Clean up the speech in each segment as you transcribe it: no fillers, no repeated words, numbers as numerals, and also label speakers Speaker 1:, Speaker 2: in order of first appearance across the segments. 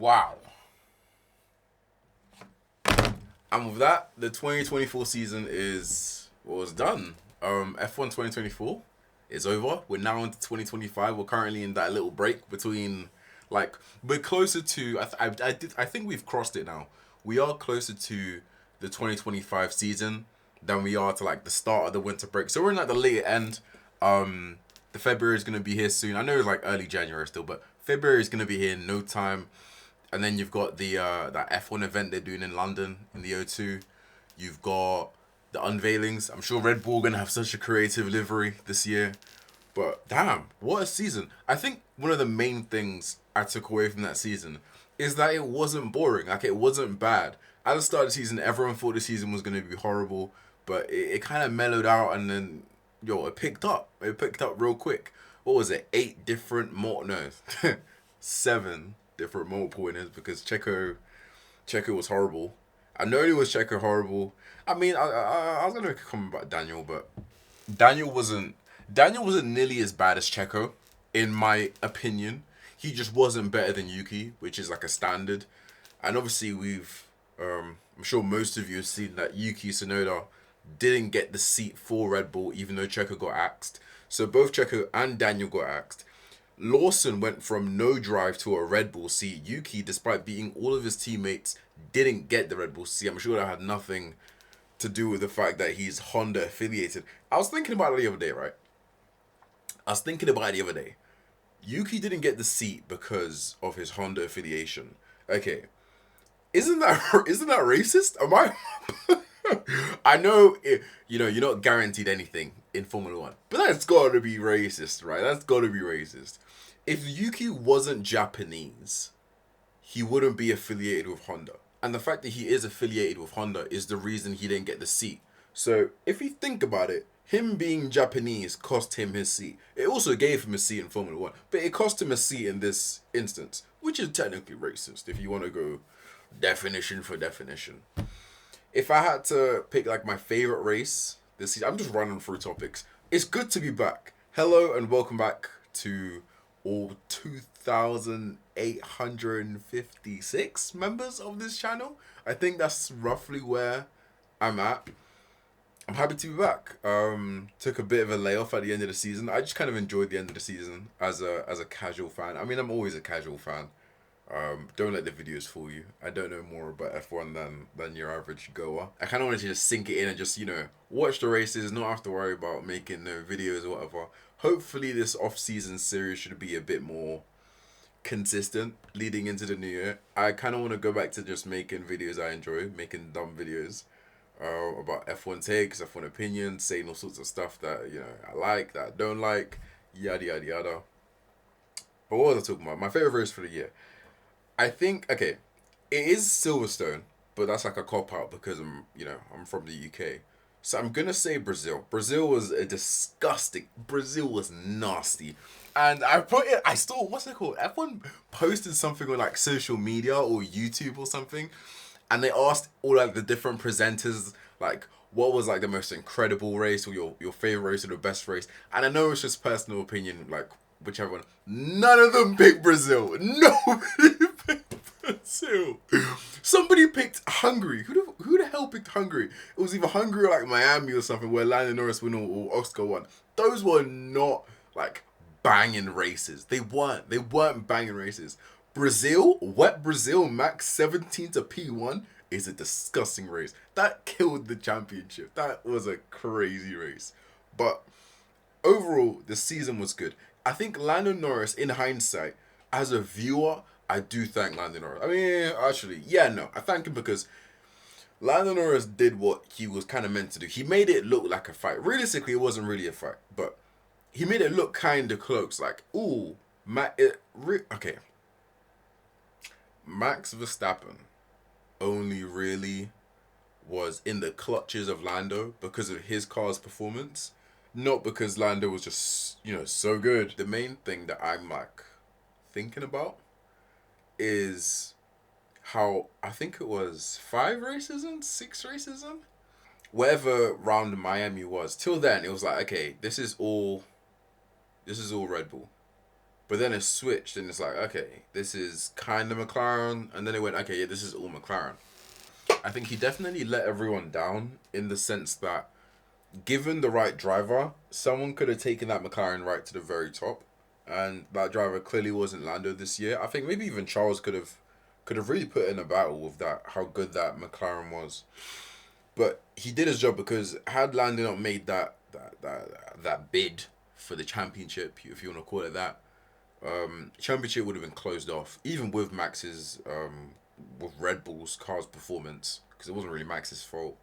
Speaker 1: Wow. And with that, the 2024 season was done. F1 2024 is over. We're now into 2025. We're currently in that little break between, like, we're closer to. I think we've crossed it now. We are closer to the 2025 season than we are to like the start of the winter break. So we're in like the later end. The February is gonna be here soon. I know it's like early January still, but February is gonna be here in no time. And then you've got the that F1 event they're doing in London in the O2. You've got the unveilings. I'm sure Red Bull are gonna have such a creative livery this year. But damn, what a season. I think one of the main things I took away from that season is that it wasn't boring. Like, it wasn't bad. At the start of the season, everyone thought the season was going to be horrible, but it kind of mellowed out and then, it picked up. It picked up real quick. What was it? 7 different motor pointers because Checo was horrible. I know it was Checo horrible. I mean, I was going to make a comment about Daniel, but Daniel wasn't Daniel wasn't nearly as bad as Checo, in my opinion. He just wasn't better than Yuki, which is like a standard. And obviously, I'm sure most of you have seen that Yuki Tsunoda didn't get the seat for Red Bull, even though Checo got axed. So both Checo and Daniel got axed. Lawson went from no drive to a Red Bull seat. Yuki, despite beating all of his teammates, didn't get the Red Bull seat. I'm sure that had nothing to do with the fact that he's Honda affiliated. I was thinking about it the other day, right? Yuki didn't get the seat because of his Honda affiliation. Okay, isn't that racist? Am I? I know you're not guaranteed anything in Formula One, but that's got to be racist, right? That's got to be racist. If Yuki wasn't Japanese, he wouldn't be affiliated with Honda, and the fact that he is affiliated with Honda is the reason he didn't get the seat. So if you think about it, him being Japanese cost him his seat. It also gave him a seat in Formula One, but it cost him a seat in this instance, which is technically racist if you want to go definition for definition. If I had to pick like my favorite race this season, I'm just running through topics. It's good to be back. Hello and welcome back to all 2,856 members of this channel. I think that's roughly where I'm at. I'm happy to be back. Took a bit of a layoff at the end of the season. I just kind of enjoyed the end of the season as a casual fan. I mean, I'm always a casual fan. Don't let the videos fool you. I don't know more about F1 than your average goer. I kind of wanted to just sink it in and just, watch the races, not have to worry about making no videos or whatever. Hopefully this off-season series should be a bit more consistent leading into the new year. I kind of want to go back to just making videos I enjoy, making dumb videos about F1 takes, F1 opinions, saying all sorts of stuff that, I like, that I don't like, yada, yada, yada. But what was I talking about? My favorite race for the year. I think, okay, it is Silverstone, but that's like a cop-out because I'm from the UK. So I'm going to say Brazil. Brazil was Brazil was nasty. And I still, what's it called? F1 posted something on like social media or YouTube or something. And they asked all like the different presenters, like, what was like the most incredible race or your favorite race or the best race. And I know it's just personal opinion, like, whichever one. None of them picked Brazil. Nobody picked Brazil. Somebody picked Hungary. Who the hell picked Hungary? It was either Hungary or like Miami or something where Lando Norris won or Oscar won. Those were not like banging races. They weren't banging races. Brazil, wet Brazil, max 17 to P1 is a disgusting race. That killed the championship. That was a crazy race. But overall, the season was good. I think Lando Norris, in hindsight, as a viewer, I do thank Lando Norris. I mean, actually, I thank him because Lando Norris did what he was kind of meant to do. He made it look like a fight. Realistically, it wasn't really a fight, but he made it look kind of close. Like, ooh, okay. Max Verstappen only really was in the clutches of Lando because of his car's performance, not because Lando was just, so good. The main thing that I'm like thinking about is how I think it was 6 races in, whatever round Miami was. Till then, it was like, okay, this is all Red Bull. But then it switched, and it's like, okay, this is kind of McLaren, and then it went, okay, yeah, this is all McLaren. I think he definitely let everyone down in the sense that, given the right driver, someone could have taken that McLaren right to the very top, and that driver clearly wasn't Lando this year. I think maybe even Charles could have really put in a battle with that, how good that McLaren was. But he did his job, because had Lando not made that bid for the championship, if you want to call it that, championship would have been closed off, even with with Red Bull's car's performance, because it wasn't really Max's fault.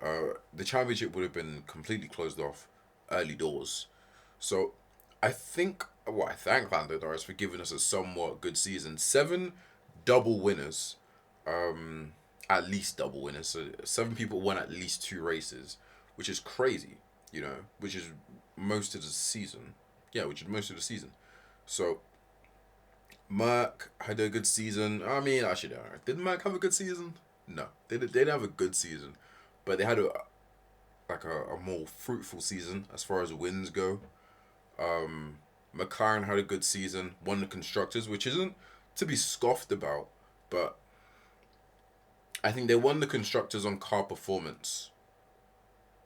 Speaker 1: The championship would have been completely closed off early doors. So I thank Lando Norris for giving us a somewhat good season. Seven double winners, at least double winners. So seven people won at least two races, which is crazy, which is most of the season. Yeah, which is most of the season. So Merck had a good season. I mean, actually, no. Did Merck have a good season? No, they didn't have a good season, but they had a more fruitful season as far as wins go. McLaren had a good season, won the constructors, which isn't to be scoffed about, but I think they won the constructors on car performance,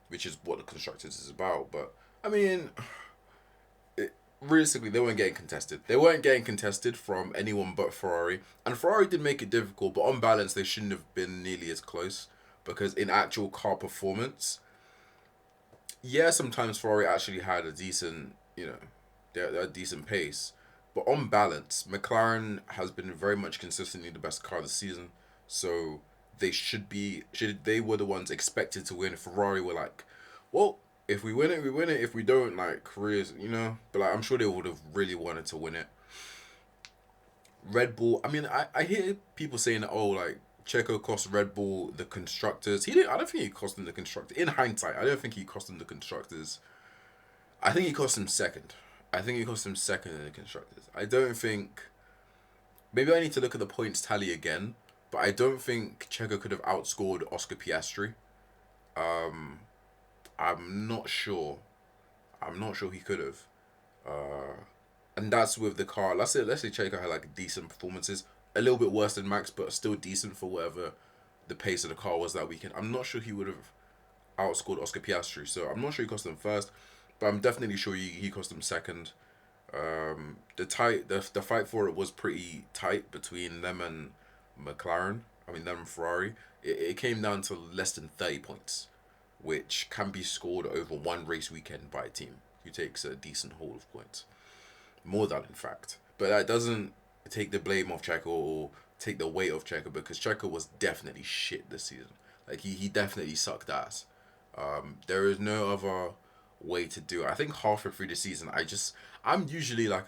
Speaker 1: which is what the constructors is about. But I mean, realistically, they weren't getting contested. They weren't getting contested from anyone but Ferrari. And Ferrari did make it difficult, but on balance, they shouldn't have been nearly as close. Because in actual car performance, yeah, sometimes Ferrari actually had a decent, a decent pace. But on balance, McLaren has been very much consistently the best car this season. So they were the ones expected to win. Ferrari were like, well, if we win it, we win it. If we don't, like, careers, But like, I'm sure they would have really wanted to win it. Red Bull. I mean, I hear people saying that, oh, like, Checo cost Red Bull the constructors. He didn't. I don't think he cost them the constructors. In hindsight, I don't think he cost them the constructors. I think he cost them second. I think he cost them second in the constructors. I don't think. Maybe I need to look at the points tally again, but I don't think Checo could have outscored Oscar Piastri. Um, I'm not sure. I'm not sure he could have. And that's with the car. Let's say Checo had like decent performances, a little bit worse than Max, but still decent for whatever the pace of the car was that weekend. I'm not sure he would have outscored Oscar Piastri, so I'm not sure he cost them first, but I'm definitely sure he cost them second. The fight for it was pretty tight between them and McLaren. I mean them and Ferrari. It came down to less than 30 points, which can be scored over one race weekend by a team who takes a decent haul of points. More than, in fact. But that doesn't take the blame off Checo or take the weight off Checo, because Checo was definitely shit this season. Like, he definitely sucked ass. There is no other way to do it. I think halfway through the season, I'm usually like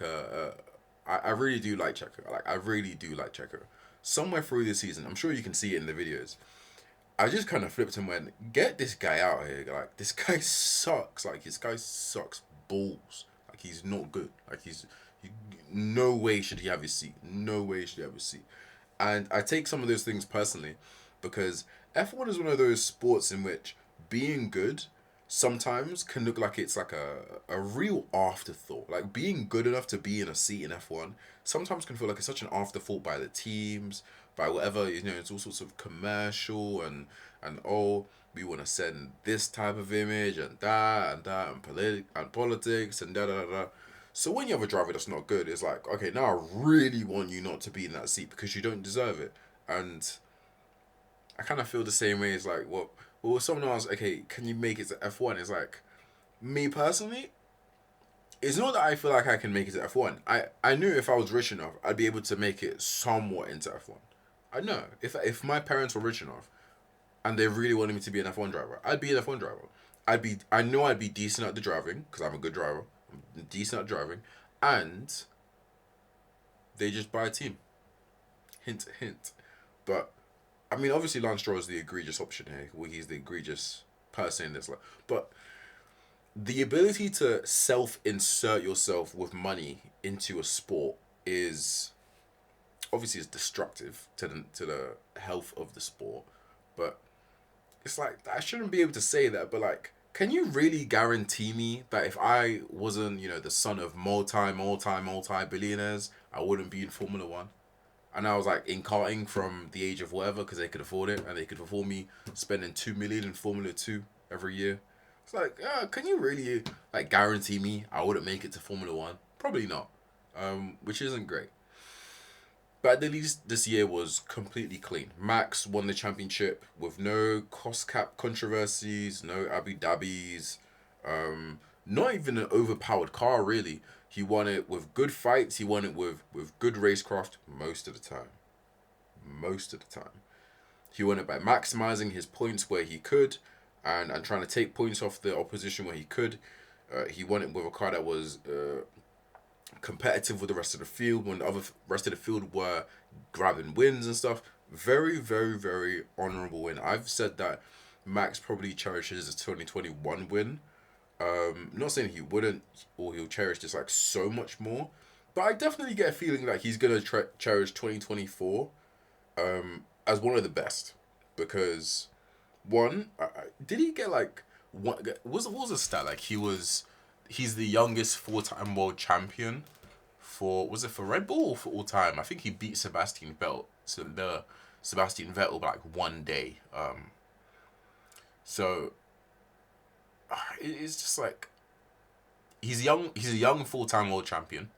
Speaker 1: I really do like Checo. Like, I really do like Checo. Somewhere through the season, I'm sure you can see it in the videos, I just kind of flipped and went, get this guy out here. Like, this guy sucks. Like, this guy sucks balls. Like, he's not good. Like, no way should he have his seat. No way should he have his seat. And I take some of those things personally, because F1 is one of those sports in which being good sometimes can look like it's like a real afterthought. Like, being good enough to be in a seat in F1 sometimes can feel like it's such an afterthought by the teams, by whatever, it's all sorts of commercial and oh, we want to send this type of image and that and politics and da da da. So when you have a driver that's not good, it's like, okay, now I really want you not to be in that seat because you don't deserve it. And I kind of feel the same way. It's like, well, someone else, okay, can you make it to F1? It's like, me personally, it's not that I feel like I can make it to F1. I knew if I was rich enough, I'd be able to make it somewhat into F1. I know. If my parents were rich enough and they really wanted me to be an F1 driver, I'd be an F1 driver. I know I'd be decent at the driving, because I'm a good driver. I'm decent at driving. And they just buy a team. Hint, hint. But, I mean, obviously Lance Stroll is the egregious option here. Well, he's the egregious person in this. But the ability to self-insert yourself with money into a sport is obviously is destructive to the health of the sport. But it's like, I shouldn't be able to say that, but like, can you really guarantee me that if I wasn't, the son of multi billionaires, I wouldn't be in Formula One? And I was like in karting from the age of whatever because they could afford it and they could afford me spending 2 million in Formula Two every year. It's like, can you really like guarantee me I wouldn't make it to Formula One? Probably not. Which isn't great. But at least this year was completely clean. Max won the championship with no cost cap controversies, no Abu Dhabis, not even an overpowered car really. He won it with good fights. He won it with good racecraft most of the time. Most of the time. He won it by maximizing his points where he could and trying to take points off the opposition where he could. He won it with a car that was competitive with the rest of the field when the other rest of the field were grabbing wins and stuff. Very, very, very honourable win. I've said that Max probably cherishes his 2021 win. Not saying he wouldn't or he'll cherish this like so much more, but I definitely get a feeling that he's gonna cherish 2024 as one of the best because one, did he get like what was a stat like he's the youngest 4-time world champion for was it for Red Bull or for all time? I think he beat Sebastian Vettel. So the Sebastian Vettel by like one day. So it's just like he's young. He's a young 4-time world champion.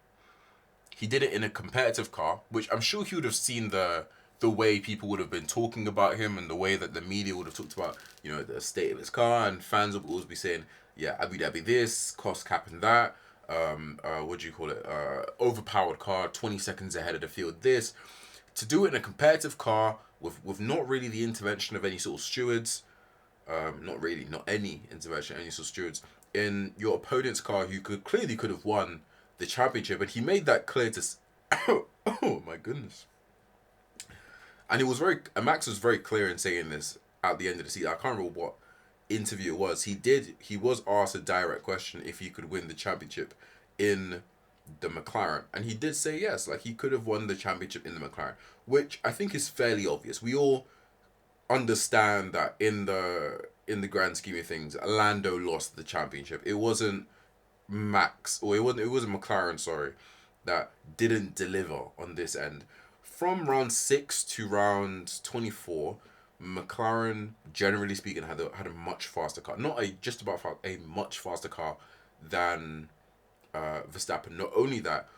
Speaker 1: He did it in a competitive car, which I'm sure he would have seen the way people would have been talking about him and the way that the media would have talked about, the state of his car, and fans would always be saying, yeah, Abu Dhabi this, cost cap and that, what do you call it, overpowered car, 20 seconds ahead of the field, this. To do it in a competitive car with not really the intervention of any sort of stewards, not any intervention, any sort of stewards, in your opponent's car who could have won the championship, and he made that clear to, oh my goodness. And Max was very clear in saying this at the end of the season. I can't remember what interview it was. He was asked a direct question if he could win the championship in the McLaren, and he did say yes. Like he could have won the championship in the McLaren, which I think is fairly obvious. We all understand that in the grand scheme of things, Lando lost the championship. It wasn't Max, or it wasn't McLaren, sorry, that didn't deliver on this end. From round 6 to round 24, McLaren, generally speaking, had a much faster car. Not just about fast, a much faster car than Verstappen. Not only that,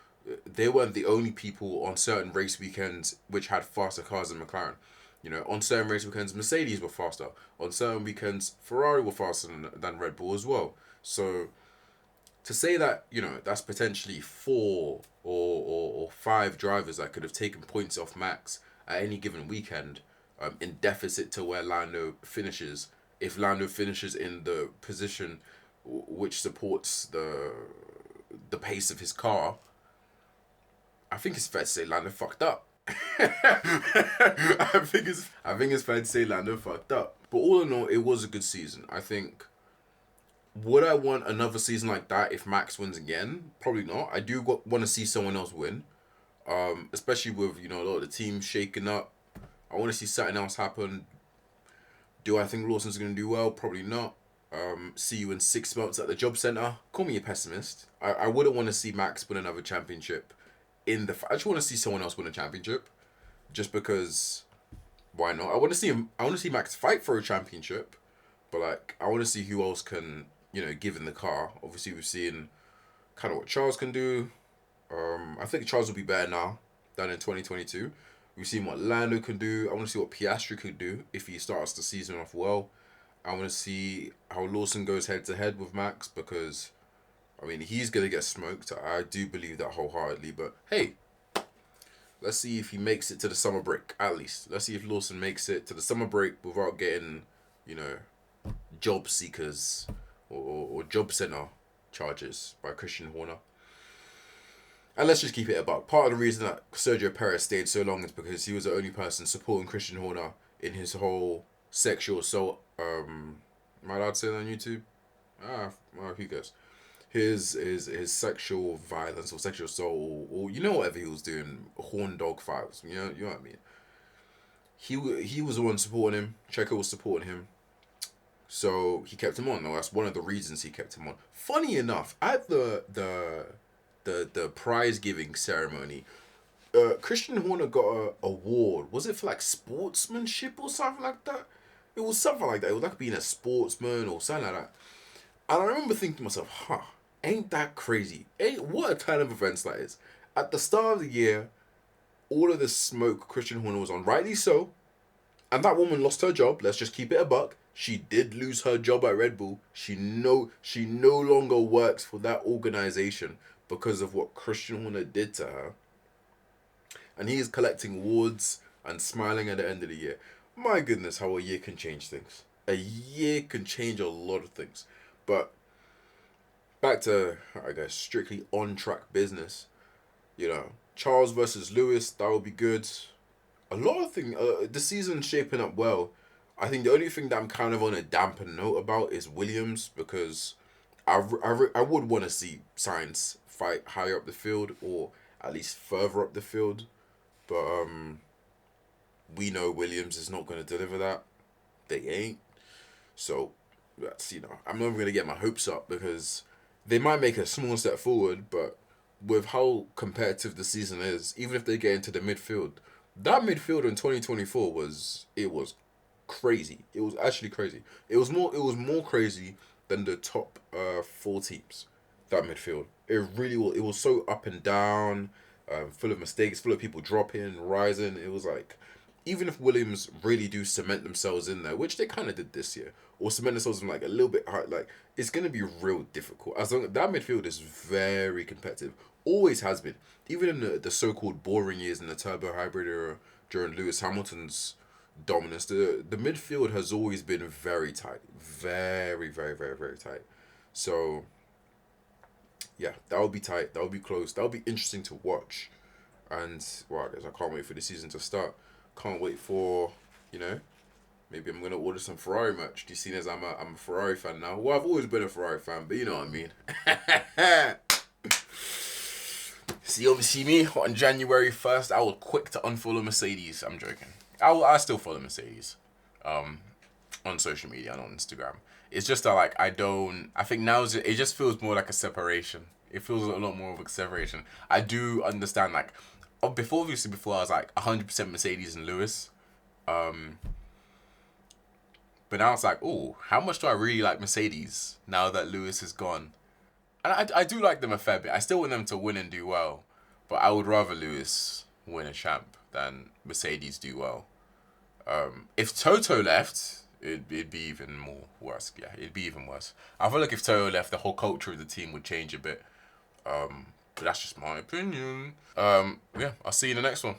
Speaker 1: they weren't the only people on certain race weekends which had faster cars than McLaren. On certain race weekends, Mercedes were faster. On certain weekends, Ferrari were faster than Red Bull as well. So to say that, that's potentially 4 or 5 drivers that could have taken points off Max at any given weekend, in deficit to where Lando finishes, if Lando finishes in the position which supports the pace of his car, I think it's fair to say Lando fucked up. I think it's fair to say Lando fucked up. But all in all, it was a good season. I think, would I want another season like that if Max wins again? Probably not. I do want to see someone else win, especially with a lot of the team shaking up. I want to see something else happen. Do I think Lawson's going to do well? Probably not. See you in 6 months at the job centre. Call me a pessimist. I wouldn't want to see Max win another championship. I just want to see someone else win a championship, just because. Why not? I want to see Max fight for a championship, but like I want to see who else can give in the car. Obviously, we've seen kind of what Charles can do. I think Charles will be better now than in 2022. We've seen what Lando can do. I want to see what Piastri could do if he starts the season off well. I want to see how Lawson goes head to head with Max, because he's going to get smoked. I do believe that wholeheartedly. But hey, let's see if he makes it to the summer break, at least. Let's see if Lawson makes it to the summer break without getting, job seekers or job centre charges by Christian Horner. And let's just keep it about. Part of the reason that Sergio Perez stayed so long is because he was the only person supporting Christian Horner in his whole sexual assault. Am I allowed to say that on YouTube? Well, who cares? His sexual violence or sexual assault or whatever he was doing, horn dog files. You know what I mean? He was the one supporting him. Checo was supporting him. So he kept him on. No, that's one of the reasons he kept him on. Funny enough, at the prize giving ceremony, Christian Horner got a award. Was it for like sportsmanship or something like that? It was something like that. It was like being a sportsman or something like that. And I remember thinking to myself, huh, ain't that crazy? Ain't what a turn of events that is. At the start of the year, all of the smoke Christian Horner was on, rightly so. And that woman lost her job. Let's just keep it a buck. She did lose her job at Red Bull. She no longer works for that organization because of what Christian Horner did to her. And he is collecting awards and smiling at the end of the year. My goodness, how a year can change things. A year can change a lot of things. But back to, I guess, strictly on track business. You know, Charles versus Lewis, that would be good. A lot of things. The season's shaping up well. I think the only thing that I'm kind of on a damper note about is Williams, because I would want to see Sainz fight higher up the field, or at least further up the field. But we know Williams is not going to deliver that. They ain't. So that's, I'm never going to get my hopes up, because they might make a small step forward, but with how competitive the season is, even if they get into the midfield, that midfield in 2024 was crazy. It was actually crazy. It was more crazy than the top 4 teams. That midfield. It really was. It was so up and down, full of mistakes, full of people dropping, rising. It was like, even if Williams really do cement themselves in there, which they kind of did this year, or cement themselves in like a little bit hard, like, it's gonna be real difficult. As long that midfield is very competitive, always has been. Even in the so-called boring years in the turbo hybrid era during Lewis Hamilton's dominance, the midfield has always been very tight, very, very, very, very tight. So yeah, that would be tight. That would be close. That would be interesting to watch. And well, I guess I can't wait for the season to start. Can't wait for, maybe I'm gonna order some Ferrari merch. Do you see, as I'm a Ferrari fan now. Well, I've always been a Ferrari fan, but you know what I mean. See me on January 1st. I was quick to unfollow Mercedes. I'm joking. I still follow Mercedes, on social media and on Instagram. It's just that, like, I think now it just feels more like a separation. It feels a lot more of a separation. I do understand, like, before I was like 100% Mercedes and Lewis. But now it's like, oh, how much do I really like Mercedes now that Lewis is gone? And I do like them a fair bit. I still want them to win and do well. But I would rather Lewis win a champ than Mercedes do well. If Toto left, it'd be even more worse. Yeah, it'd be even worse. I feel like if Toto left, the whole culture of the team would change a bit. But that's just my opinion. Yeah, I'll see you in the next one.